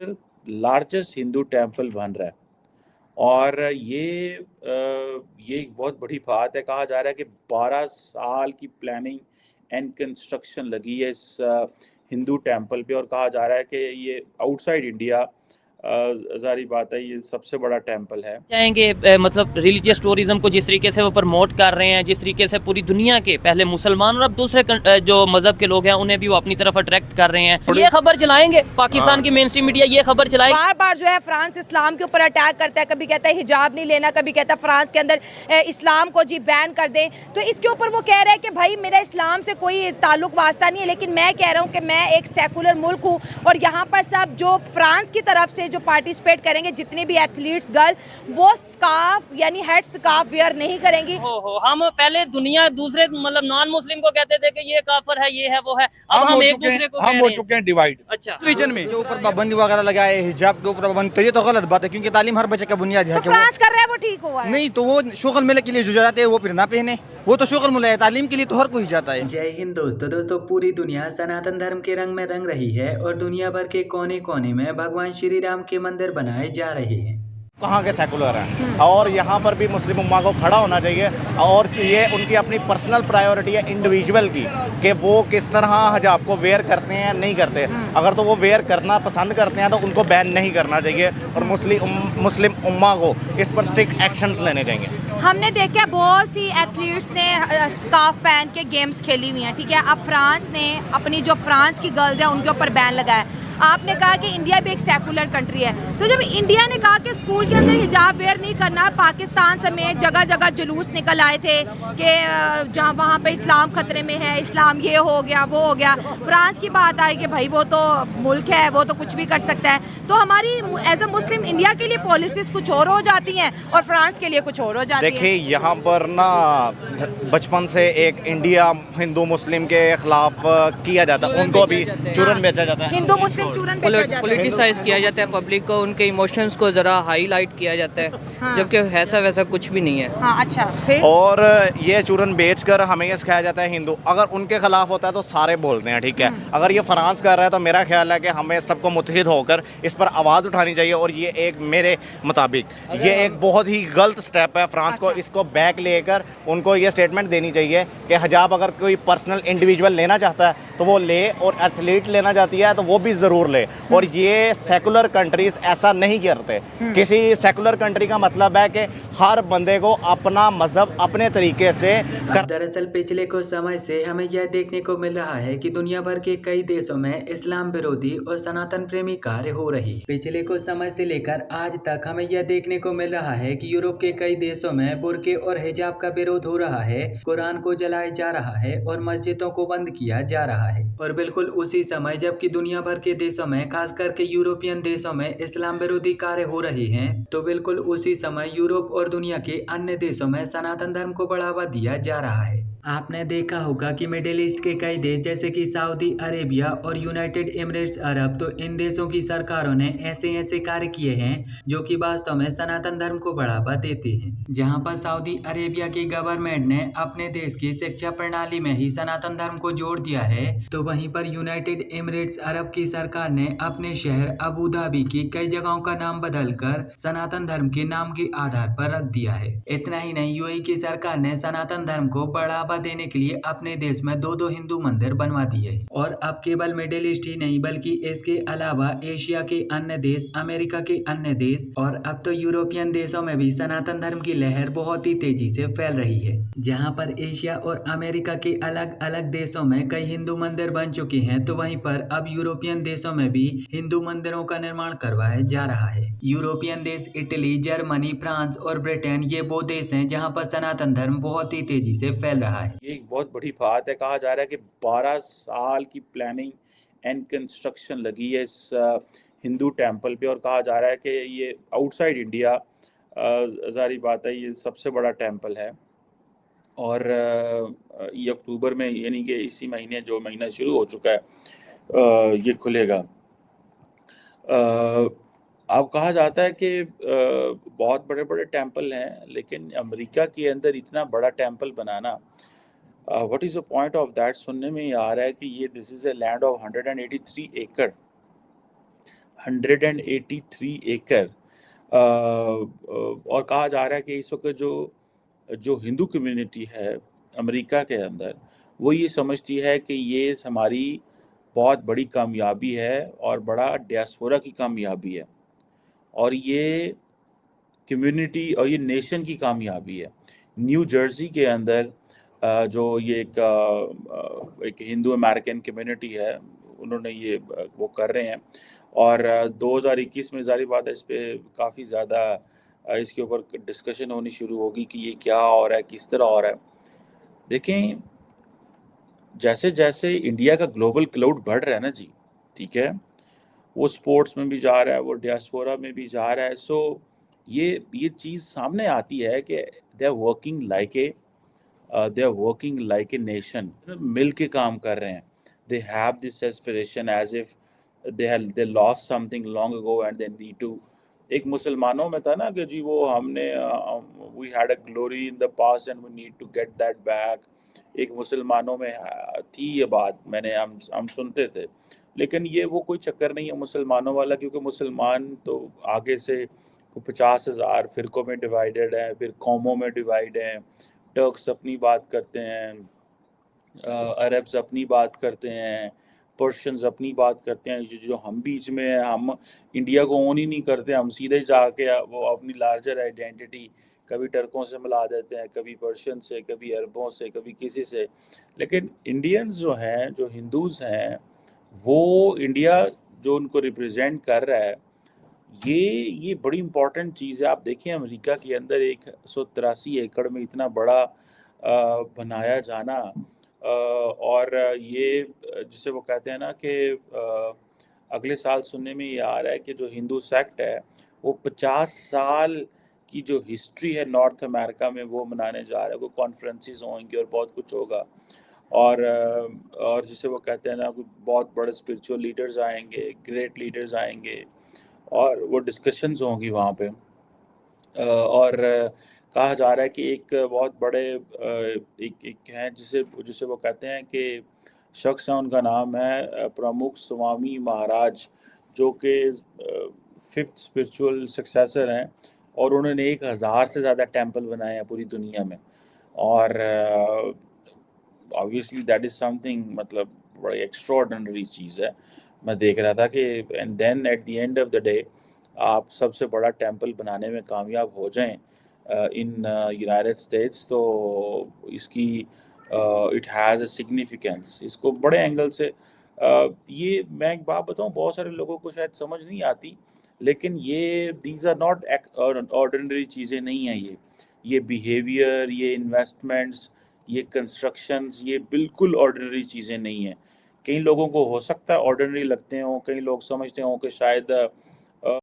Largest Hindu temple बन रहा है और ये एक बहुत बड़ी बात है। कहा जा रहा है कि 12 साल की प्लानिंग एंड कंस्ट्रक्शन लगी है इस हिंदू टेम्पल पे और कहा जा रहा है कि ये आउटसाइड इंडिया ज़ाहिर बात है ये सबसे बड़ा टेम्पल है। चाहेंगे मतलब रिलीजियस टूरिज्म को जिस तरीके से वो प्रमोट कर रहे हैं, जिस तरीके से पूरी दुनिया के पहले मुसलमान और अब दूसरे जो मजहब के लोग हैं उन्हें भी वो अपनी तरफ अट्रैक्ट कर रहे हैं। ये खबर चलाएंगे पाकिस्तान की मेन स्ट्रीम मीडिया, ये खबर चलाएगी। बार बार जो है फ्रांस इस्लाम के ऊपर अटैक करता है, कभी कहता है हिजाब नहीं लेना, कभी कहता है फ्रांस के अंदर इस्लाम को जी बैन कर दें। तो इसके ऊपर वो कह रहा है कि भाई मेरा इस्लाम से कोई ताल्लुक वास्ता नहीं है, लेकिन मैं कह रहा हूँ कि मैं एक सेकुलर मुल्क हूँ और यहाँ पर सब जो फ्रांस की तरफ से जो पार्टिसिपेट करेंगे जितने भी एथलीट्स गर्ल वो स्कार्फ यानी हेड स्कार्फ वेयर नहीं करेंगी। हम पहले दुनिया दूसरे मतलब नॉन मुस्लिम को कहते थे कि ये काफर है, ये है, वो है। अब हम एक दूसरे को हम हो चुके हैं डिवाइड। अच्छा, रीजन में ऊपर पाबंदी वगैरह लगाए, हिजाब के ऊपर पाबंदी, तो ये तो गलत बात है क्योंकि तालीम हर बच्चे का बुनियाद है। तो फ्रांस कर रहा है वो ठीक हुआ है। नहीं तो वो शोगल मेले के लिए जो जाते हैं वो फिर ना पहने, वो तो शोगल मेला है, तालीम के लिए तो हर कोई जाता है। जय हिंद दोस्तों, पूरी दुनिया सनातन धर्म के रंग में रंग रही है और दुनिया भर के कोने कोने में भगवान श्री राम के मंदिर बनाए जा रहे हैं। कहाँ के सेकुलर हैं और यहाँ पर भी मुस्लिम उम्मा को खड़ा होना चाहिए और ये उनकी अपनी पर्सनल प्रायोरिटी है इंडिविजुअल की कि वो किस तरह हिजाब को वेयर करते हैं नहीं करते। अगर तो वो वेयर करना पसंद करते हैं तो उनको बैन नहीं करना चाहिए और मुस्लिम उम्मा को इस पर स्ट्रिक्ट एक्शंस लेने चाहिए। हमने देखा बहुत सी एथलीट्स ने स्कार्फ पहन के गेम्स खेली हुई हैं, ठीक है। अब फ्रांस ने अपनी जो फ्रांस की गर्ल्स हैं उनके ऊपर बैन लगाया। आपने कहा कि इंडिया भी एक सेकुलर कंट्री है, तो जब इंडिया ने कहा कि स्कूल के अंदर हिजाब वेयर नहीं करना, पाकिस्तान समेत जगह जगह जुलूस निकल आए थे कि जहाँ वहाँ पे इस्लाम खतरे में है, इस्लाम ये हो गया वो हो गया। फ्रांस की बात आई कि भाई वो तो मुल्क है, वो तो कुछ भी कर सकता है। तो हमारी एज अ मुस्लिम इंडिया के लिए पॉलिसीज कुछ और हो जाती हैं और फ्रांस के लिए कुछ और हो जाती है। देखिए यहाँ पर ना बचपन से एक इंडिया हिंदू मुस्लिम के खिलाफ किया जाता है, उनको भी चूरन बेचा जाता है, हिंदू मुस्लिम चूरन बेचा जाता है, पॉलिटिसाइज किया जाता है, पब्लिक को उनके इमोशंस को जरा हाईलाइट किया जाता है। हाँ। जबकि ऐसा वैसा कुछ भी नहीं है। हाँ, अच्छा फिर? और ये चूरन बेचकर हमें ये सिखाया जाता है हिंदू अगर उनके खिलाफ होता है तो सारे बोलते हैं, ठीक है। अगर ये फ्रांस कर रहा है तो मेरा ख्याल है कि हमें सबको मुत्तहिद होकर इस पर आवाज़ उठानी चाहिए और ये एक मेरे मुताबिक ये एक बहुत ही गलत स्टेप है फ्रांस को। इसको बैक लेकर उनको ये स्टेटमेंट देनी चाहिए कि हिजाब अगर कोई पर्सनल इंडिविजुअल लेना चाहता है तो वो ले और एथलीट लेना चाहती है तो वो भी ज़रूर ले। और ये सेकुलर कंट्रीज ऐसा नहीं करते। किसी सेकुलर कंट्री का मतलब है कि हर बंदे को अपना मजहब अपने तरीके से दरअसल पिछले कुछ समय से हमें यह देखने को मिल रहा है कि दुनिया भर के कई देशों में इस्लाम विरोधी और सनातन प्रेमी कार्य हो रही। पिछले कुछ समय से लेकर आज तक हमें यह देखने को मिल रहा है कि यूरोप के कई देशों में बुर्के और हिजाब का विरोध हो रहा है, कुरान को जलाया जा रहा है और मस्जिदों को बंद किया जा रहा है। और बिल्कुल उसी समय जबकि दुनिया भर के देशों में खास करके यूरोपियन देशों में इस्लाम विरोधी कार्य हो रहे हैं, तो बिल्कुल उसी समय यूरोप और दुनिया के अन्य देशों में सनातन धर्म को बढ़ावा दिया जा रहा है। आपने देखा होगा कि मिडिल ईस्ट के कई देश जैसे कि सऊदी अरेबिया और यूनाइटेड एमिरेट्स अरब, तो इन देशों की सरकारों ने ऐसे ऐसे कार्य किए हैं जो कि वास्तव में सनातन धर्म को बढ़ावा देते हैं। जहां पर सऊदी अरेबिया की गवर्नमेंट ने अपने देश की शिक्षा प्रणाली में ही सनातन धर्म को जोड़ दिया है, तो वहीं पर यूनाइटेड एमिरेट्स अरब की सरकार ने अपने शहर अबू धाबी की कई जगहों का नाम बदलकर सनातन धर्म के नाम के आधार पर रख दिया है। इतना ही नहीं, यूएई की सरकार ने सनातन धर्म को बढ़ावा देने के लिए अपने देश में 2-2 हिंदू मंदिर बनवा दिए। और अब केवल मिडिल ईस्ट ही नहीं बल्कि इसके अलावा एशिया के अन्य देश, अमेरिका के अन्य देश और अब तो यूरोपियन देशों में भी सनातन धर्म की लहर बहुत ही तेजी से फैल रही है। जहां पर एशिया और अमेरिका के अलग अलग देशों में कई हिंदू मंदिर बन चुके हैं, तो वहीं पर अब यूरोपियन देशों में भी हिंदू मंदिरों का निर्माण करवाया जा रहा है। यूरोपियन देश इटली, जर्मनी, फ्रांस और ब्रिटेन ये वो देश हैं जहां पर सनातन धर्म बहुत ही तेजी से फैल रहा है। ये एक बहुत बड़ी बात है। कहा जा रहा है कि 12 साल की प्लानिंग एंड कंस्ट्रक्शन लगी है इस हिंदू टेम्पल पे और कहा जा रहा है कि ये आउटसाइड इंडिया ज़ाहिर बात है ये सबसे बड़ा टेम्पल है और ये अक्टूबर में यानी कि इसी महीने जो महीना शुरू हो चुका है ये खुलेगा। अब कहा जाता है कि बहुत बड़े बड़े टेम्पल हैं लेकिन अमेरिका के अंदर इतना बड़ा temple banana what is the point of that. सुनने में ये आ रहा है कि ये this is a land of 183 एकड़। 183 एकड़ और कहा जा रहा है कि इस वक्त जो जो हिंदू कम्युनिटी है अमेरिका के अंदर, वो ये समझती है कि ये हमारी बहुत बड़ी कामयाबी है और बड़ा डियास्पोरा की कामयाबी है, और ये कम्युनिटी और ये नेशन की कामयाबी है। न्यू जर्सी के अंदर जो ये एक हिंदू अमेरिकन कम्युनिटी है, उन्होंने ये वो कर रहे हैं, और 2021 में ज़ाहिर बात है इस पे काफ़ी ज़्यादा इसके ऊपर डिस्कशन होनी शुरू होगी कि ये क्या हो रहा है, किस तरह हो रहा है। देखें, जैसे जैसे इंडिया का ग्लोबल क्लाउड बढ़ रहा है ना जी, ठीक है, वो स्पोर्ट्स में भी जा रहा है, वो डियास्पोरा में भी जा रहा है। सो ये चीज़ सामने आती है कि they are working like a nation, मिल के काम कर रहे हैं। They have this aspiration as if they lost something long ago and they need to. एक मुसलमानों में था ना कि जी वो हमने we had a glory in the past and we need to get that back. एक मुसलमानों में थी ये बात, हम सुनते थे, लेकिन ये वो कोई चक्कर नहीं है मुसलमानों वाला, क्योंकि मुसलमान तो आगे से 50,000 फ़िरक़ों में डिवाइडेड हैं, फिर कौमों में डिवाइड हैं। टर्क्स अपनी बात करते हैं, अरब्स अपनी बात करते हैं, पर्शियंस अपनी बात करते हैं। जो हम बीच में हैं, हम इंडिया को ओन ही नहीं करते, हम सीधे जाके वो अपनी लार्जर आइडेंटिटी कभी टर्कों से मिला देते हैं, कभी पर्शियन से, कभी अरबों से, कभी किसी से। लेकिन इंडियंस जो हैं, जो हिंदूज़ हैं, वो इंडिया जो उनको रिप्रेजेंट कर रहा है, ये बड़ी इम्पॉर्टेंट चीज़ है। आप देखिए अमेरिका के अंदर 183 एकड़ में इतना बड़ा बनाया जाना, और ये जिसे वो कहते हैं ना कि अगले साल सुनने में ये आ रहा है कि जो हिंदू सेक्ट है वो 50 साल की जो हिस्ट्री है नॉर्थ अमेरिका में वो मनाने जा रहा है। वो कॉन्फ्रेंसेस होंगी और बहुत कुछ होगा, और जिसे वो कहते हैं ना कि बहुत बड़े स्पिरिचुअल लीडर्स आएंगे, ग्रेट लीडर्स आएंगे, और वो डिस्कशंस होंगी वहाँ पे। और कहा जा रहा है कि एक बहुत बड़े एक हैं जिसे जिसे वो कहते हैं कि शख्स है, उनका नाम है प्रमुख स्वामी महाराज, जो कि 5th स्पिरिचुअल सक्सेसर हैं, और उन्होंने 1000 से ज़्यादा टेम्पल बनाए हैं पूरी दुनिया में। और ऑब्वियसली दैट इज़ समथिंग, मतलब बड़ी एक्स्ट्राऑर्डिनरी चीज़ है। मैं देख रहा था कि and then at the end of the day आप सबसे बड़ा टेम्पल बनाने में कामयाब हो जाएं इन यूनाइटेड स्टेट्स, तो इसकी इट हैज़ अ सिग्निफिकेंस। इसको बड़े एंगल से ये मैं एक बात बताऊं, बहुत सारे लोगों को शायद समझ नहीं आती, लेकिन ये दीज आर नॉट ऑर्डिनरी चीज़ें नहीं हैं। ये बिहेवियर, ये इन्वेस्टमेंट्स, ये कंस्ट्रक्शंस, ये बिल्कुल ऑर्डिनरी चीज़ें नहीं हैं। कई लोगों को हो सकता है ऑर्डिनरी लगते हों, कई लोग समझते हों कि शायद